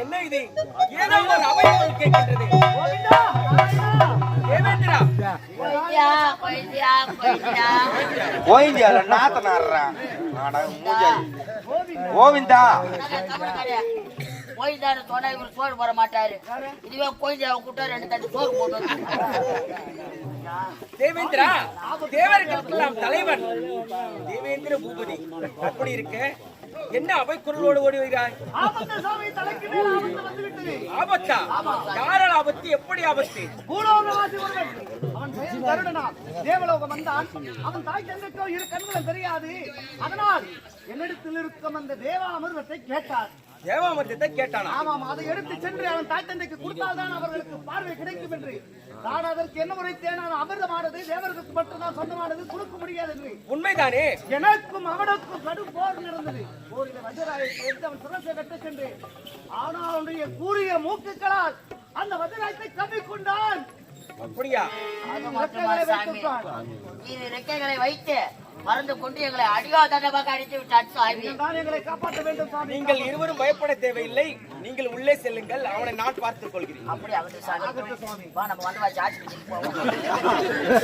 என்ன இது? ஏதோ ஒரு அபயம் கேட்கின்றது. தேவேந்திரா கோவிந்தியால நாத்த நாடுறா கோவிந்தா கோயிந்தாரு சொன்னா இவர் சோறு போட மாட்டாரு. இதுவே கோயிந்தாவை கூட்டா 2 தட்டு சோறு போட்டு. தேவேந்திரா தேவர்களுக்கெல்லாம் தலைவன் தேவேந்திர பூபதி. அப்படி இருக்க என்ன அவை குரலோடு ஓடி வருகிறாய்? ஆபத்தா? யாரால் ஆபத்து? எப்படி ஆபத்து? தேவலோகம் வந்தான். அவன் தாய் தந்தைக்கோ 2 கண்களும் தெரியாது. அதனால் என்னிடத்தில் இருக்கும் அந்த தேவாமிர்தத்தை கேட்டார். தேவாமிர்தத்தை கேட்டானா? ஆமாம், அதை எடுத்து சென்று அவன் தாய் தந்தைக்கு கொடுத்தால்தான் அவர்களுக்கு பார்வை கிடைக்கும் என்று நான் அதற்கு என்ன உரைத்தேன்? அமிர்தமானது தேவர்களுக்கு மட்டும்தான் சொந்தமானது, கொடுக்க முடியாது என்று. உண்மைதானே? எனக்கும் அவனுக்கும் கடும் போர் நடந்தது. போரில வஜராயை சேர்த்து அவன் சுரசை வெட்ட சென்று ஆனால் அவனுடைய கூறிய மூக்குகளால் அந்த வஜராயத்தை கவ்விக்கொண்டான். அப்படியா? ரெக்கைகளை வைத்து மறந்து கொண்டு எங்களை அடியாதமாக அடித்து விட்டாச்சு. எங்களை காப்பாற்ற வேண்டும் சாமி. நீங்கள் இருவரும் பயப்பட தேவையில்லை. நீங்கள் உள்ளே செல்லுங்கள், அவனை நான் பார்த்துக் கொள்கிறேன். அப்படி அவரு சாமி வா, நம்ம வந்து சாட்சி போவோம்.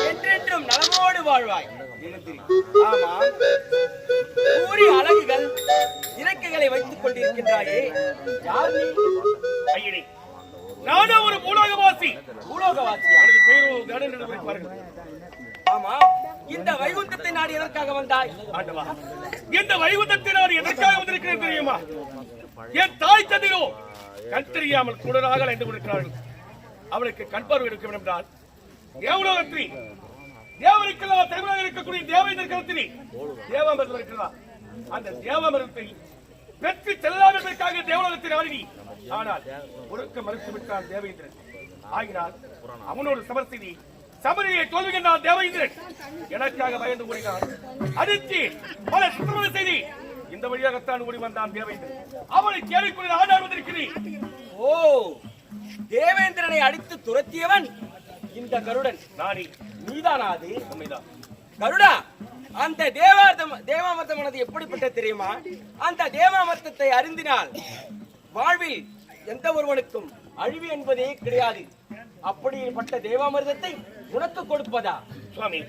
என்றென்றும் நலமோடு வாழ்வாய். ஆமா, கூறி அழகுகள் இறக்கைகளை வைத்துக் கொண்டிருக்கின்றாயே, யார் நீ? நானும் ஒரு பூலோகவாசி. பூலோகவாசியா? எனது பெயரும் கருடன் என்று வைப்பார்கள். ஆமா, இந்த வைகுந்தத்தை நாடு எதற்காக வந்தாய்? ஆண்டவா, இந்த வைகுந்தத்தை நான் எதற்காக வந்திருக்கிறேன் தெரியுமா? என் தாய் தந்தையோ கண் தெரியாமல் குடராக அலைந்து கொண்டிருக்கிறார்கள். அவளுக்கு கண் பார்வை எடுக்க வேண்டும் என்றால் தேவலோகத்திரி தேவருக்கெல்லாம் தெருவாக இருக்கக்கூடிய தேவேந்திர கருத்திரி தேவாமிர்தம் இருக்கிறதா? அந்த தேவாமிர்தத்தை பெற்று செல்லாமல் என்பதற்காக தேவலோகத்தின் ஆடினி. ஆனால் ஒழுக்க மறுத்துவிட்டான் தேவேந்திரன். ஆகினால் அவனோடு சமர்த்தினி சமரியை தோல்வி கண்டான் தேவேந்திரன். எனக்காக பயந்து கூறினான். அடித்து பல சுற்றமலை செய்தி இந்த வழியாகத்தான் ஓடி வந்தான் தேவேந்திரன். அவனை கேள்விக்குரிய ஆதார் வந்திருக்கிறேன். ஓ, தேவேந்திரனை அடித்து துரத்தியவன் இந்த கருடன். நானே. நீதானா அது? உண்மைதான். கருடா, அந்த தேவாமிர்தமானது எப்படிப்பட்ட தெரியுமா? அந்த தேவாமிர்தத்தை அருந்தினால் வாழ்வில் எந்த ஒருவனுக்கும் அழிவு என்பதே கிடையாது. அப்படிப்பட்ட தேவாமிர்தத்தை உனக்கு கொடுப்பதா? சுவாமி,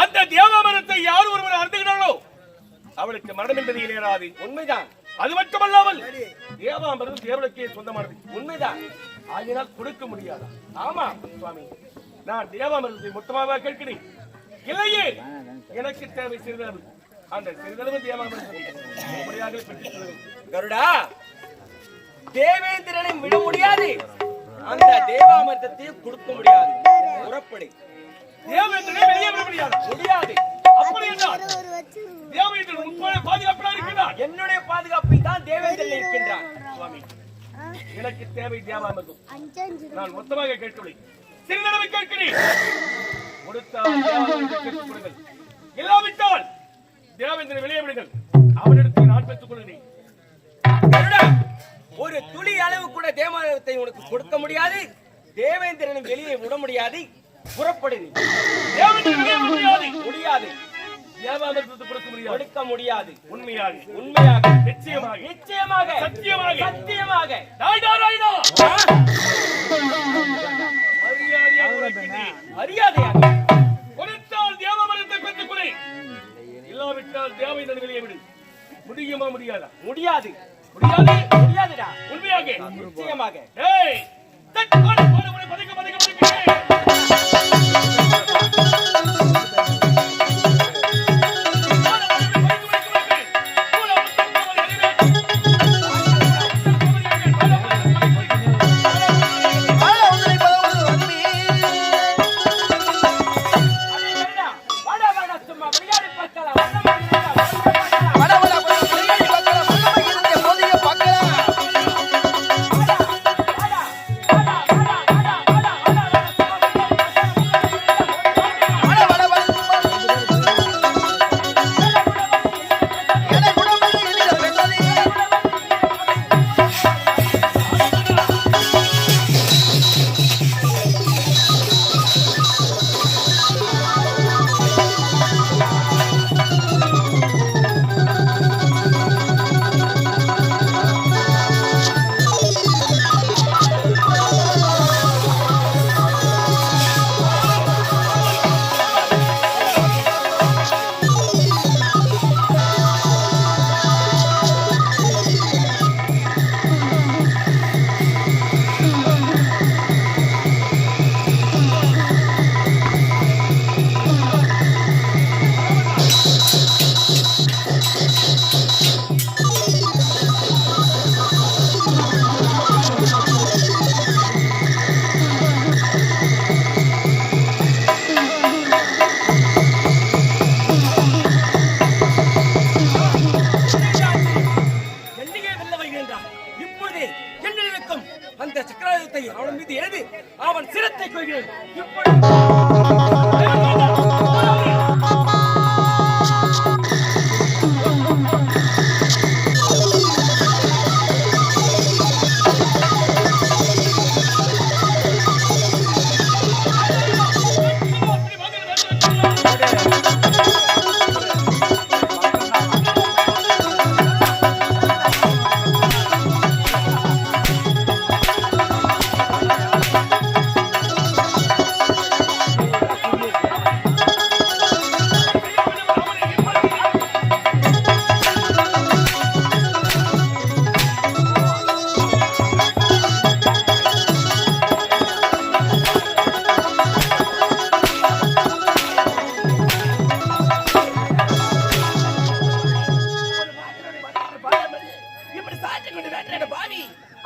அந்த தேவாமிர்தத்தை யார் ஒருவர் அருந்துகிறார்களோ அவளுக்கு மரணம் என்பது நேராது. உண்மைதான். அது மட்டுமல்லாமல் தேவாமிர்தம் தேவனுக்கே சொந்தமானது. உண்மைதான். ஆகினால் கொடுக்க முடியாதா? ஆமா சுவாமி, நான் தேவாமிர்தத்தை மொத்தமாக கேட்கிறேன். இல்லையே, எனக்கு தேவை சிறிதளவு. அந்த சிறிதளவு தேவாமிர்தத்தை முறையாக பெற்றுக் கொள்ளுங்கள். கருடா, தேவேந்திரனை விட முடியாது, அந்த தேவாமிர்தத்தை கொடுக்க முடியாது. புறப்படு. தேவேந்திரனை வெளியே விட முடியாது. அப்படி என்றால் தேவேந்திரன் உண்மையான பாதுகாப்பாக இருக்கிறார். என்னுடைய பாதுகாப்பில் தான் தேவேந்திரன் இருக்கின்றான். சுவாமி, எனக்கு தேவை தேவாமிர்தம். நான் மொத்தமாக கேட்கவில்லை, சிறிதளவு கேட்கிறேன். கொடுத்தால் தேவாமிர்தத்தை பெற்றுக் கொடுங்கள். இல்லாவிட்டால் தேவேந்திரனை வெளியே விடுங்கள். அவனிடத்தில் நான் பெற்றுக் கொள்கிறேன். கருடா, ஒரு துளி அளவு கூட தேவாமிர்தத்தை உனக்கு கொடுக்க முடியாது. தேவேந்திரனை வெளியே விட முடியாது. புறப்படுது. தேவேந்திரனை வெளியே விட முடியாது. முடியாது. தேவாமிர்தத்தை கொடுக்க முடியாது. கொடுக்க முடியாது. உண்மையாக, உண்மையாக, நிச்சயமாக, நிச்சயமாக, சத்தியமாக, சத்தியமாக. ராய்டா, ராய்டா. மரியாதையாக உரைக்கின்றேன். மரியாதையாக. கொடுத்தால் தேவாமிர்தத்தை பெற்றுக் கொடு. இல்லாவிட்டால் தேவேந்திரனை வெளியே விடு. முடியுமா? முடியாதா? முடியாது. முடியாது. முடியாதுடா. உண்மையாக, நிச்சயமாக. ஏய், தட்டு போடு, போடு, போடு, பதுக்க, பதுக்க, பதுக்க. அவன் மீது எழுதி அவன் சிரத்தை கொள்கிறேன்.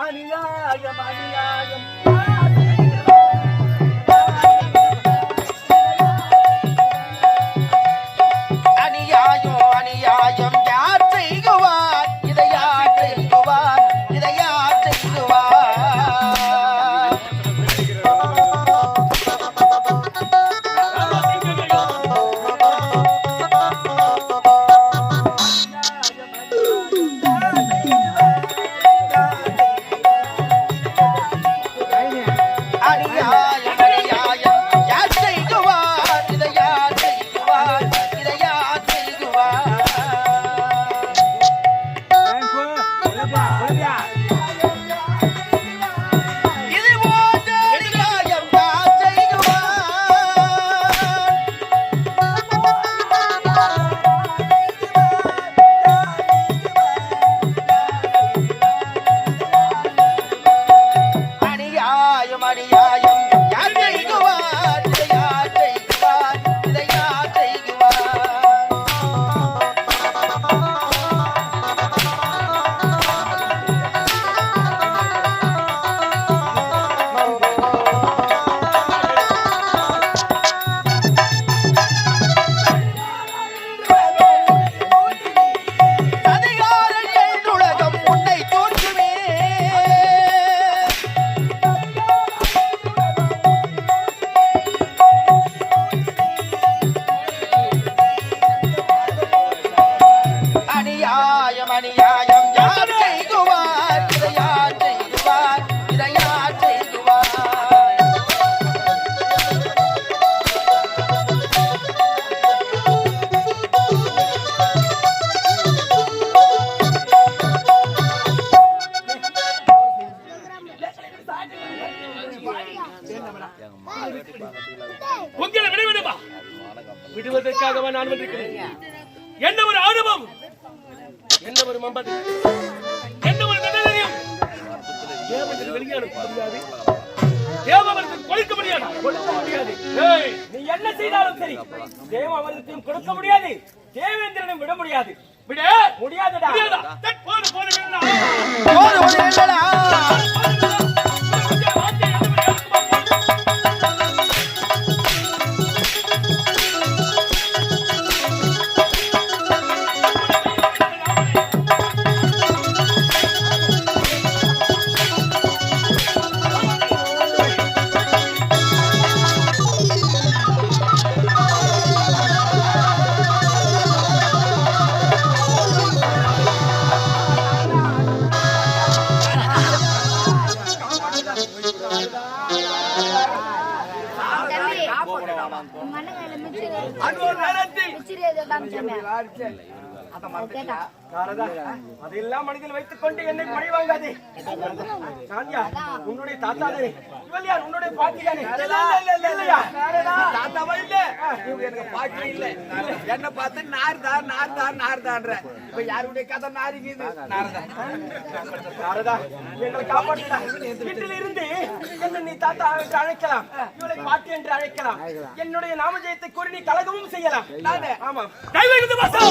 அநியாயம் அநியாயம் அநியாயம் அநியாயம் யார் செய்குவார் இதை யார் செய்குவார் இதை யார் செய்குவார் அநியாயம் அநியாயம் யார் செய்குவார் இதை யார் செய்குவார் இதை யார் செய்குவார் இது போன்ற அநியாயம் யார் செய்குவார் அநியாயம் அநியாயம் யார் செய்குவார் இதை யார் செய்குவார் இதை யார் செய்குவார் அதிகாரம் எழுதுலகம் உன்னை தோற்றுமே அநியாயம் அநியாயம் யார் செய்குவார் இதை யார் செய்குவார் இதை யார் செய்குவார் உங்களை விட வேண்டுமா? விடுவதற்காகவா நான் வந்திருக்கிறேன்? என்ன ஒரு ஆணவம், என்ன ஒரு மம்பது, என்ன ஒரு நல்லதையும் தேவர்கள் வெளியே அனுப்ப முடியாது, தேவவர்கள் கொடுக்க முடியாது, கொடுக்க முடியாது. ஏய், நீ என்ன செய்தாலும் சரி தேவாமிர்தத்தையும் கொடுக்க முடியாது, தேவேந்திரனும் விட முடியாது. விட முடியாதுடா. முடியாதா? போது போது வேண்டாம். போது ஒரு வேண்டடா அதெல்லாம் மனதில் வைத்துக் கொண்டு என்னை பழி வாங்காதே. நான் யார்? உன்னுடைய தாத்தா தானே. இவள் யார்? உன்னுடைய பாட்டி தானே. இல்லையா? தாத்தாவா இல்ல இவங்க எனக்கு பாட்டி இல்ல என்ன பார்த்து நார்தான் நார்தான் நார்தான்ற இப்ப யாருடைய கதை நாரிக்குது நாரதா, எங்களை காப்பாற்றுடா. வீட்டில் இருந்து என்னை நீ தாத்தா என்று அழைக்கலாம், இவளை பாட்டி என்று அழைக்கலாம். என்னுடைய நாமஜெயத்தை கூறி நீ கலகமும் செய்யலாம். நானே ஆமா. கைவேந்து வாசம்.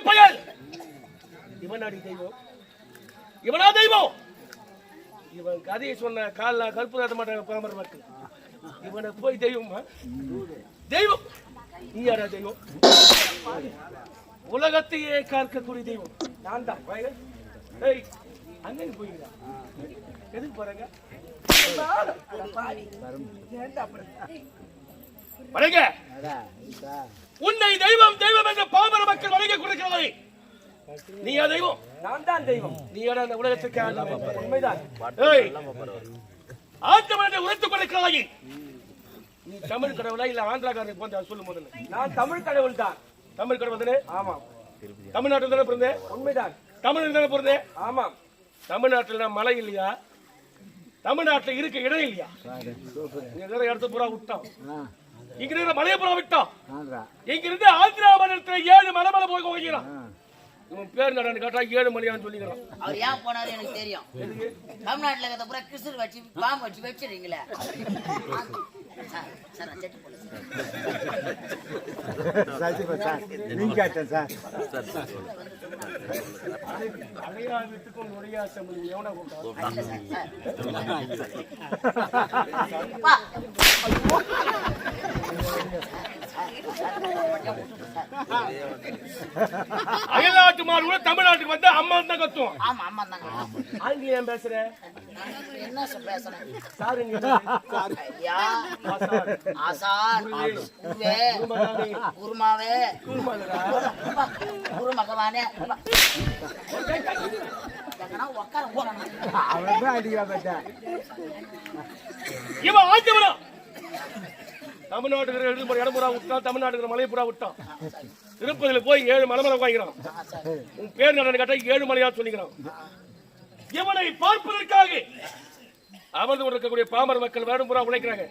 பயல் இவனாடி தெய்வம், இவனா தெய்வம். இவன் கதையை சொன்ன கால கருப்பு காட்ட மாட்டாங்க பாமர மக்கள். இவனை போய் தெய்வமா? தெய்வம் நீ யாரா தெய்வம்? உலகத்தையே காக்கக்கூடிய தெய்வம் நான் தான். ஏய் அங்க போய்ங்களா? எதுக்கு போறேங்க? வணங்க. உன்னை தெய்வம் தெய்வம் என்ற பாமர மக்கள் வணங்க கொடுக்கிறார்கள். நீ யா தெய்வம்? நான் தான் தெய்வம். நீ யாரா அந்த உலகத்துக்கு ஆண்டவன்? உண்மைதான். ஏய் ஆண்டவனை உரைத்துக் கொண்டிருக்கிறாய். நீ தமிழ் கடவுளா இல்ல ஆந்திராக்காரனுக்கு போய் சொல்லு முதல்ல. நான் தமிழ் கடவுள் தான். தமிழ் கடவுள் தானே? ஆமா. தமிழ்நாட்டில் தானே பிறந்தேன்? உண்மைதான். தமிழில் தானே பிறந்தேன்? ஆமா. தமிழ்நாட்டில் மழை இல்லையா? தமிழ்நாட்டில் இருக்க இடம் இல்லையா? இங்க இடத்து பூரா விட்டோம். இங்க இருக்கிற மலையை பூரா விட்டோம். இங்க இருந்து ஆந்திரா மாநிலத்தில் 7 மலை மேல போய் கோயிக்கிறான். இவன் பேர் நடன்னு கேட்டா 7 மலையான்னு சொல்லிக்கிறான். அவர் ஏன் போனாரு எனக்கு தெரியும். தமிழ்நாட்டுல இருக்கிற பூரா கிறிஸ்து வச்சு பாம்பு வச்சு வச்சிருக்கீங்களே. சார் அஞ்சட்டு போல அடையாளத்துக்கும் நுழையாசம் எவனா கூப்பிட்டான்? அயல்நாட்டு மாடு கூட தமிழ்நாட்டுக்கு வந்து அம்மா தான் கத்துவோம். ஆமா அம்மா தாங்க. ஆங்கிலம் பேசுற என்ன பேசுறேன்? ஐயா ஆசான் குருவே குருமாவே குரு மகவானே இவன் ஆஞ்சவனா தமிழ்நாட்டுக்கு இடம் புறா விட்டான். தமிழ்நாட்டுக்கு மலையை புறா விட்டான். திருப்பதியில போய் 7 மலை மலை வாங்கிக்கிறான். உன் பேர் நடன்னு கேட்டா 7 மலையா சொல்லிக்கிறான். இவனை பார்ப்பதற்காக அமர்ந்து கொண்டிருக்கக்கூடிய பாமர மக்கள் வேடம் புறா உழைக்கிறாங்க.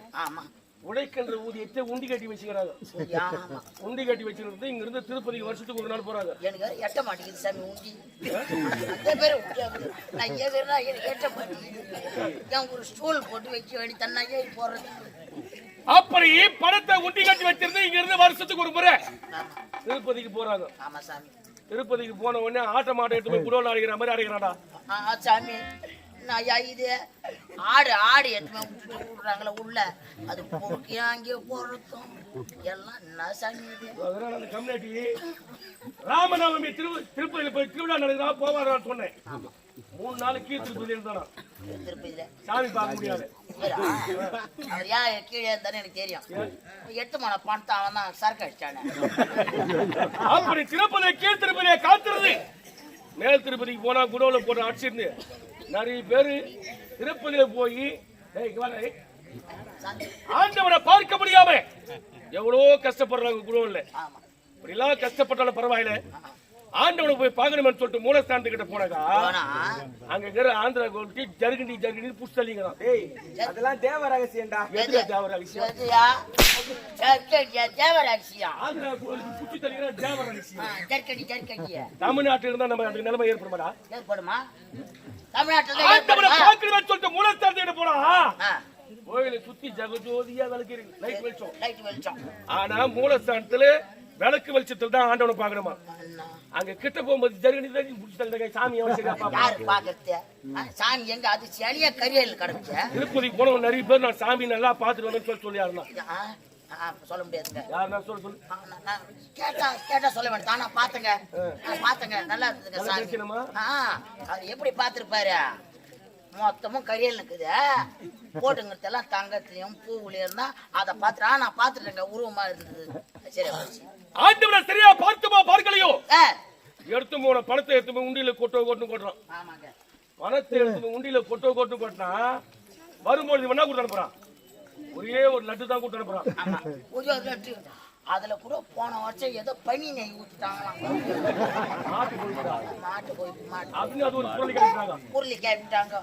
உழைக்கின்ற ஊதியத்தை உண்டி கட்டி வச்சுக்கிறாங்க. உண்டி கட்டி வச்சுக்கிறது இங்க இருந்து திருப்பதிக்கு வருஷத்துக்கு ஒரு நாள் போறாங்க. எனக்கு எட்ட மாட்டேங்குது சாமி உண்டி. எட்ட மாட்டேங்குது. ஒரு ஸ்டூல் போட்டு வைக்க வேண்டி தன்னாயே போறது. அப்படி பணத்தை உண்டி கட்டி வச்சிருந்து இங்க இருந்து வருஷத்துக்கு ஒரு முறை திருப்பதிக்கு போறாங்க. ஆமா சாமி. திருப்பதிக்கு போன உடனே ஆட்ட மாட்டை எடுத்து போய் குடோல அடிக்கிற மாதிரி அடிக்கிறாடா. சாமி ஐயா இது ஆடு ஆடு எடுத்து விடுறாங்களே உள்ள அது பொறுக்கி அங்கே போறதும் எல்லாம் என்ன சாமி இது? அந்த கம்யூனிட்டி ராமநவமி திருப்பதியில போய் திருவிழா நடக்கிறா போவாரான்னு சொன்னேன். 3 நாளைக்கு திருப்பதியில இருந்தானா திருப்பதியில சாமி பார்க்க முடியாது. அவர் ஏன் கீழே இருந்தானே எனக்கு தெரியும். 8 மணி பணத்தை அவன் தான் சரக்கு அடிச்சானே. அப்படி திருப்பதியை கீழ் திருப்பதியை காத்துறது. மேல் திருப்பதிக்கு போனா குடோல போட்டு அடிச்சிருந்து நிறைய பேரு திருப்பதியில போய் ஆண்டவனை பார்க்க முடியாம எவ்வளவு கஷ்டப்படுறாங்க குடோன்ல. இப்படி எல்லாம் கஷ்டப்பட்டாலும் பரவாயில்ல, ஆண்டவனை போய் பார்க்கணும்னு சொல்லிட்டு மூலஸ்தானத்துக்கிட்ட போனாக்கா அங்க இருக்கிற ஆந்திரா கோல்க்கு ஜர்கண்டி ஜர்கண்டி புடிச்சு தள்ளிக்கிறான். அதெல்லாம் தேவ ரகசியம்டா. தேவ ரகசியம் ஆந்திரா கோல்க்கு புடிச்சு தள்ளிக்கிறான். தேவ ரகசியம் தமிழ்நாட்டில் இருந்தா நம்ம அதுக்கு நிலைமை ஏற்படுமாடா? ஏற்படுமா? தமிழ்நாட்டுல ஆண்டவனை பார்க்கணும்னு சொல்லிட்டு மூலஸ்தானத்துக்கிட்ட போனா கோயிலை சுத்தி ஜகஜோதியா விளக்கு லைட் வெளிச்சம். ஆனா மூலஸ்தானத்துல விளக்கு வெளிச்சத்துல தான் ஆண்டவனை பாக்கணுமா? அங்க கிட்ட போகும்போது ஜர்கண்டி புடிச்சு தள்ளிங்க சாமி சாமி எங்க அது சளியா கரியல் கிடக்கு. திருப்பதிக்கு போன நிறைய பேர் நான் சாமி நல்லா பாத்துட்டு வந்து சொல்லியாருன்னா சொல்ல முடியாதுங்க. யாருன்னா சொல்லு கேட்டா சொல்ல வேண்டாம். தானா பாத்துங்க நல்லா இருந்ததுங்க சாமி. அது எப்படி பாத்துருப்பாரு? மொத்தமும் கரியல் இருக்குது. போட்டுங்கிறதெல்லாம் தங்கத்திலையும் பூவுலையும் இருந்தா அதை பாத்துறா. நான் பாத்துட்டேங்க உருவமா இருந்தது. சரி ஆண்டவனை சரியா பார்த்துமா பார்க்கலையோ எடுத்து போன பணத்தை எடுத்து போய் உண்டியில கொட்டு கொட்டுறான். பணத்தை எடுத்து உண்டியில கொட்டு கொட்டுனா வரும்போது என்ன கொடுத்து அனுப்புறான்? ஒரே ஒரு லட்டு தான் கொடுத்து அனுப்புறான். அதுல கூட போன வருஷம் ஏதோ பனி நெய் ஊத்திட்டாங்களாம். பொருளை கேட்டாங்க.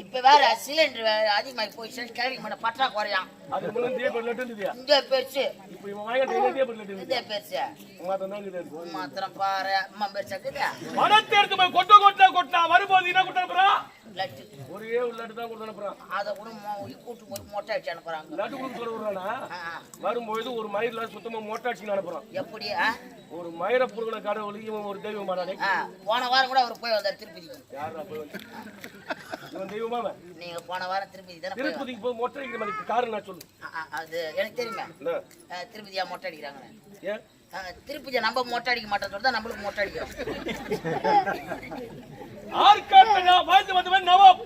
இப்ப வேற சிலிண்டர் அதிகமாகி போயிடுச்சு. கேள்வி மாட்ட பற்றாக்குறையாம். இந்த பெருசு இந்த பெருசு மாத்திரம் பாரு அம்மா பெருசாக்குது. பணத்தை எடுத்து போய் கொட்டா வரும்போது என்ன கொடுத்து அனுப்புறான்? லட்டு. ஒரே ஒரு லட்டு தான் கொடுத்து அனுப்புறான். அதை கூட கூட்டு போய் மொட்டை வச்சு அனுப்புறாங்க. லட்டு கொடுத்து வரும்போது ஒரு மயில சுத்தமா மொட்டாட்சி அனுப்புறான். எப்படி ஒரு மயிர புருகன கடவுள் இவன் ஒரு தெய்வம் மாட்டானே. போன வாரம் கூட அவர் போய் வந்தார் திருப்பதிக்கு. யாரா போய் வந்து இவன் தெய்வமா? நீங்க போன வாரம் திருப்பதி தானே? திருப்பதிக்கு போய் மொட்டை அடிக்கிற மாதிரி காரணம் நான் சொல்லு. அது எனக்கு தெரியுங்க. திருப்பதியா மொட்டை அடிக்கிறாங்க? ஏன் திருப்பதியா நம்ம மொட்டை அடிக்க மாட்டோம்னு சொல்லிதான் நம்மளுக்கு மொட்டை அடிக்கிறோம். ஆர்காட்ல வாழ்ந்து வந்தவன் நவாப்.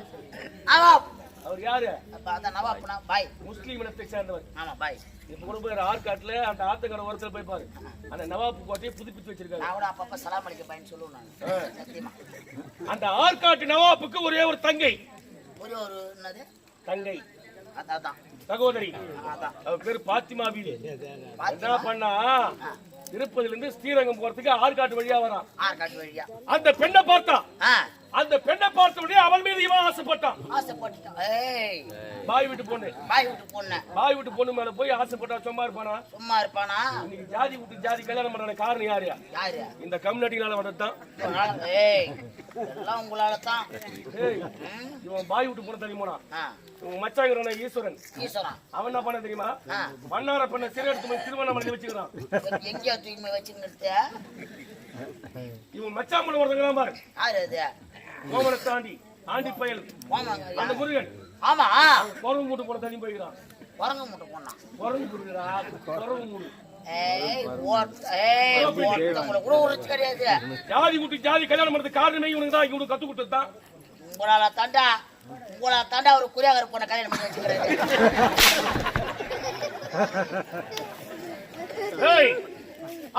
அவர் யாரு? அதான் நவாப்னா பாய், முஸ்லீம் இனத்தை சேர்ந்தவர். ஆமா பாய். இப்ப கூட போய் ஆர்காட்ல அந்த ஆத்துக்கரை ஓரத்துல போய் பாரு, அந்த நவாப் கோட்டையை புதுப்பிச்சு வச்சிருக்காங்க. நான் கூட அப்பப்ப சலாம் அலைக்கும் பாய்ன்னு சொல்லுவேன் நான். சத்தியமா. அந்த ஆர்காட்டு நவாப்புக்கு ஒரே ஒரு தங்கை. ஒரு என்னது தங்கை? அதான் சகோதரி. அதான் அவ பேரு பாத்திமா பீவி. என்ன பண்ணா, திருப்பதில இருந்து ஸ்ரீரங்கம் போறதுக்கு ஆர்காட்டு வழியா வரான். ஆர்காட்டு வழியா அந்த பெண்ணை பார்த்தான். அந்த பெண்ணை பார்த்த உடனே அவன் மீது இவன் ஆசைப்பட்டான். ஆசைப்பட்டான். ஏய் பாய் வீட்டு பொண்ணு. பாய் வீட்டு பொண்ணு. பாய் வீட்டு பொண்ணு மேல போய் ஆசைப்பட்டா சும்மா இருப்பானா? சும்மா இருப்பானா? இன்னைக்கு ஜாதி விட்டு ஜாதி கல்யாணம் பண்ற காரணம் யாரு? யாரு? இந்த கம்யூனிட்டினால வந்ததுதான். ஏய் எல்லாம் உங்களால தான். ஏய் இவன் பாய் வீட்டு பொண்ணு தெரியுமா? இவன் மச்சாங்கிறான ஈஸ்வரன். ஈஸ்வரன் அவன் என்ன பண்ண தெரியுமா? மன்னார பண்ண சிறை எடுத்து போய் திருவண்ணாமலை வச்சுக்கிறான். எங்கேயா தூக்கி வச்சுங்கிறது? இவன் மச்சான் பண்ண ஒருத்தங்க பாரு. யாரு அது? கோமலை தாண்டி ஆண்டி பயல் அந்த முருகன். ஆமா குரங்கு மூட்டு போன தண்ணி போய்கிறான். குரங்கு மூட்டை போனா குரங்கு முருகா, குரங்கு மூடு. கூட உரைச்சு கிடையாது. ஜாதி விட்டு ஜாதி கல்யாணம் பண்றது காரணமே இவனுக்கு தான். இவனுக்கு கத்து கொடுத்ததுதான். உங்களால தாண்டா ஒரு குறியாகர் போன கல்யாணம் பண்ணி வச்சுக்கிறாரு.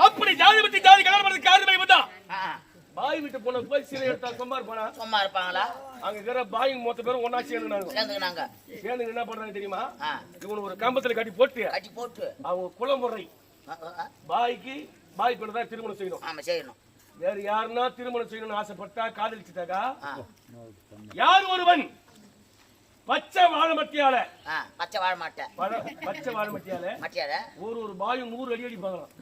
அப்படி ஜாதி விட்டு ஜாதி கல்யாணம் பண்றது காரணமே இவன்தான். பாய் வீட்டு போன போய் சிறை எடுத்தா சும்மா இருப்பானா? சும்மா இருப்பாங்களா? அங்க இருக்கிற பாய் மொத்த பேரும் ஒன்னா சேர்ந்துனாங்க. சேர்ந்து என்ன பண்றாங்க தெரியுமா? இவனு ஒரு கம்பத்துல கட்டி போட்டு அவங்க குலமுறை பாய்க்கு பாய் கூட தான் திருமணம் செய்யணும். ஆமா செய்யணும். வேற யாருன்னா திருமணம் செய்யணும்னு ஆசைப்பட்டா காதலிச்சுட்டாக்கா யார் ஒருவன் பச்சை வாழை மட்டியால ஒரு பாயும் 100 அடி அடிப்பாங்களாம்.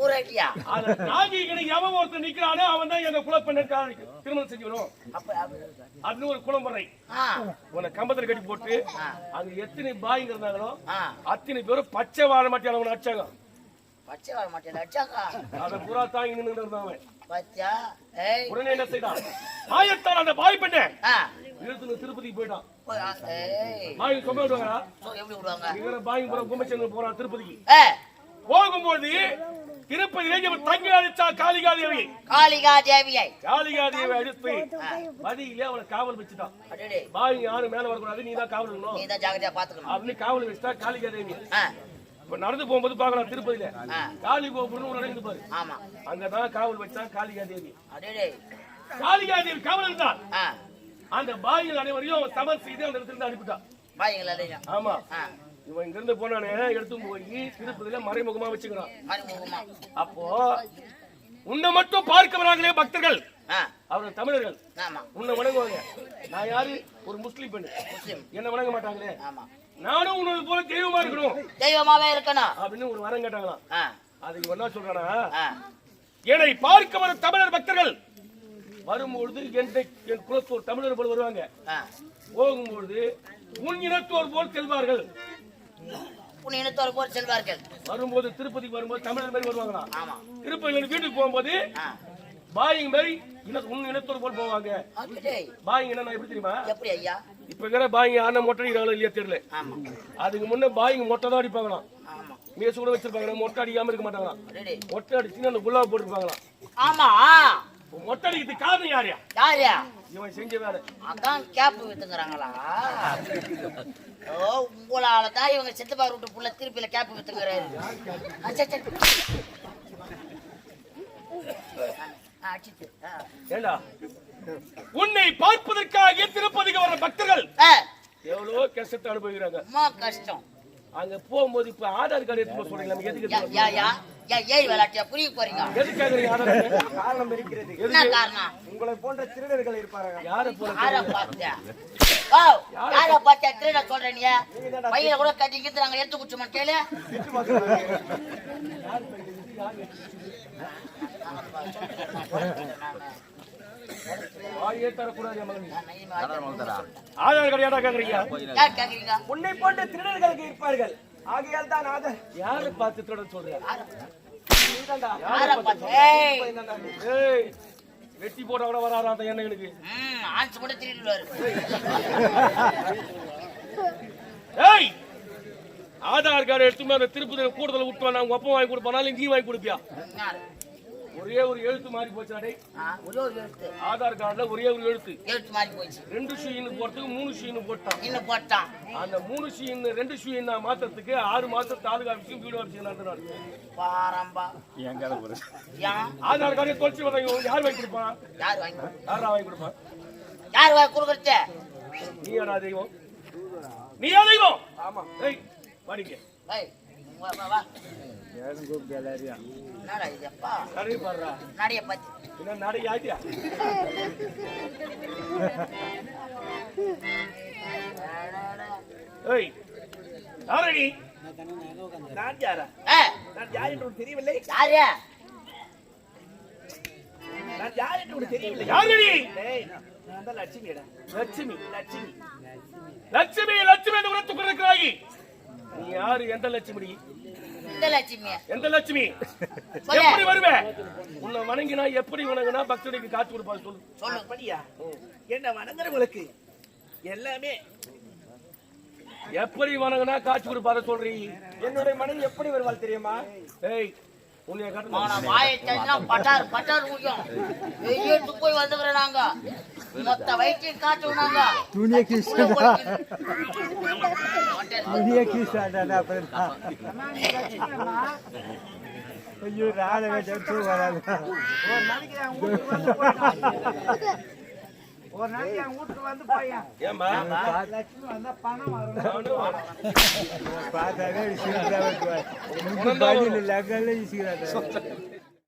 ஒருத்தர் நிக்கிறானோ அவன் தான் எங்க குலப்பெண்ணை திருமணம் செஞ்சுக்கணும் அப்படின்னு ஒரு குலமுறை. உன்னை கம்பத்துல கட்டி போட்டு அங்க எத்தனை பாய்ங்க இருந்தாங்களோ அத்தனை பேரும் பச்சை வாழை மாட்டியால உன்னை அடிச்சாங்க. பச்சை வாழை மாட்டியால அடிச்சாங்க. அதை புறா தாங்கி நின்று இருந்தான். உடனே என்ன செய்தான்? ஆயத்தால் அந்த பாய் பெண்ணை இழுத்து திருப்பதிக்கு போயிட்டான். பாய் சொம்ப விடுவாங்களா? எப்படி விடுவாங்க? பாய் கும்பச்சேரி போறான் திருப்பதிக்கு. போகும்போது திருப்பதியிலே தங்கி அடிச்சா காளிகா தேவியை அடித்து மதியிலே அவளை காவல் வச்சுட்டான். பாய் யாரும் மேல வரக்கூடாது, நீ தான் காவல் இருக்கணும் அப்படின்னு காவல் வச்சுட்டா காளிகா தேவி. இப்ப நடந்து போகும்போது பாக்கலாம் திருப்பதியில காளி கோபுரம் நடந்து பாரு. அங்கதான் காவல் வச்சா காளிகா தேவி. காளிகா தேவி காவல் இருந்தான். அந்த பாய்கள் அனைவரையும் சமர் செய்து அந்த இடத்துல அனுப்பிட்டான். ஆமா இவன் இங்க இருந்து போனானே எடுத்து போய் திருப்பதியில மறைமுகமா வச்சுக்கிறான். அப்போ உன்னை மட்டும் பார்க்க வராங்களே பக்தர்கள், அவர்கள் தமிழர்கள் உன்னை வணங்குவாங்க. நான் யாரு? ஒரு முஸ்லீம் பெண்ணு. என்ன வணங்க மாட்டாங்களே, நானும் உன்னோட போல தெய்வமா இருக்கணும், தெய்வமாவே இருக்கணும் அப்படின்னு ஒரு வரம் கேட்டாங்களாம். அதுக்கு என்ன சொல்றானா, என்னை பார்க்க வரும் தமிழர் பக்தர்கள் வரும்பொழுது என் குலத்தோர் தமிழர் போல் வருவாங்க, போகும்பொழுது உன் இனத்தோர் போல் செல்வார்கள். உன் இனத்தோர் போல் செல்வார்கள். வரும்போது திருப்பதிக்கு வரும்போது தமிழர் மாதிரி வருவாங்களா? திருப்பதி வீட்டுக்கு போகும்போது பாயிங் மாதிரி உன் இனத்தோர் போல் போவாங்க. பாயிங் என்ன எப்படி தெரியுமா? எப்படி ஐயா? இப்ப இருக்கிற பாயிங் யாரும் மொட்டை அடிக்கிறாங்களோ இல்லையா தெரியல. அதுக்கு முன்ன பாயிங் மொட்டை தான் அடிப்பாங்களாம். மீச கூட வச்சிருப்பாங்க, மொட்டை அடிக்காம இருக்க மாட்டாங்களாம். மொட்டை அடிச்சுன்னு அந்த குல்லாவை போட்டுருப்பாங்களாம். ஆமா மொட்டை அடிக்கிறதுக்கு காரணம் யாரையா? யாரையா? இவன் செஞ்ச வேலை. அதான் கேப் வித்துங்கிறாங்களா? ஓ உங்களால தான் இவங்க செத்துப்பாரு விட்டு புள்ள திருப்பியில கேப் வித்துங்கிறாரு. உன்னை பார்ப்பதற்காக திருப்பதிக்கு வர பக்தர்கள் எவ்வளவு கஷ்டத்தை அனுபவிக்கிறாங்க. கஷ்டம். அங்க போகும்போது இப்ப ஆதார் கார்டு எடுத்து சொல்றீங்க, எதுக்கு ஏய் விளையாட்டியா புரிய போறீங்க? காரணம் இருக்கிறது. என்ன காரணம்? உங்களை போன்ற திருடர்கள் இருப்பாங்க. யார பார்த்தா திருட சொல்ற நீ பையில கூட கட்டிக்கிட்டு நாங்க எடுத்து குடிச்சோமா கேளு. ஆதார் கார்டு யாரா கேக்குறீங்க? யார் கேக்குறீங்க? உன்னை போன்ற திருடர்களுக்கு இருப்பார்கள். ஆகையால் தான் ஆதர் யாரை பார்த்து தொட சொல்ற? நீதான்டா. யாரை பார்த்து? ஏய். நீதான்டா. ஏய், வெட்டி போட கூட வராரா அந்த எண்ணெய்களுக்கு? ஆன்ஸ் கூட திருடிடுவாரு. ஏய், ஆதார் கார்டு எடுத்து அந்த திருப்பதி கூடுதல் விட்டு நான் உங்க அப்பா வாங்கி கொடுப்பானாலும் நீ வாங்கி கொடுப்பியா? யாரு? ஒரே ஒரு எழுத்து மாறி போச்சு அடே. ஒரே ஒரு எழுத்து. ஆதார் கார்டுல ஒரே ஒரு எழுத்து. எழுத்து மாறி போச்சு. 2 ஷீன்னு போறதுக்கு 3 ஷீன்னு போட்டான். இன்னும் போட்டான். அந்த 3 ஷீன்னு 2 ஷீன்னா மாத்தறதுக்கு 6 மாசம் தாலுகா ஆபீஸும் வீடு ஆபீஸும் நடத்துறாரு. பாரம்பா. ஏன்? ஆதார் கார்டை தொலைச்சு வந்தாங்க. யார் வாங்கி கொடுப்பான்? யார் வாங்கி? யாரா வாங்கி கொடுப்பான்? யார் வாங்கி கொடுக்கறது? நீ யாரா தெய்வம்? நீ யார் தெய்வம்? ஆமா. ஏய், வாடிங்க. ஏய், வா வா வா. என்னடா இது அப்பா? கடை பாடுறா. நடைய பத்தி. என்ன நடை ஆட்டியா? ஏய், யாரா நீ? நான் யாரா? நான் யார் என்று உனக்கு தெரியவில்லை. யாரு? நான் யார் என்று உனக்கு தெரியவில்லை. யாரு நீ? டேய், நான் தான் லட்சுமிடா. லட்சுமி. லட்சுமி. லட்சுமி லட்சுமி என்று உரத்துக்கு இருக்கிறாய். நீ யாரு? எந்த லட்சுமி? இந்த லட்சுமி. எந்த லட்சுமி? சொல்லு. எப்படி வருவே? உன்னை வணங்கினா எப்படி வணங்கினா பக்தனுக்கு காட்சி கொடுப்பாரு சொல்லு. சொல்லு. அப்படியா? என்ன வணங்குறவங்களுக்கு எல்லாமே எப்படி வணங்கினா காட்சி கொடுப்பாரு சொல்றீ? என்னுடைய மனைவி எப்படி வருவாள் தெரியுமா? ஏய், உன்னை ஆனா காட்டு. வாயை தட்டினா பட்டார் பட்டார் குடிக்கும். வெயிட்டு போய் வந்துக்கிறோம் நாங்க. மொத்த வயிற்றையும் காட்டுவோம் நாங்க. ஐயோ ராட வராது. ஒரு நாளைக்கு என் வீட்டுக்கு வந்து போயிட்டான். ஒரு நாளைக்கு என் வீட்டுக்கு வந்து போயேன். ஏம்மா? லட்சுமி வந்தா பணம் வரும். பார்த்தாலே லங்கல்ல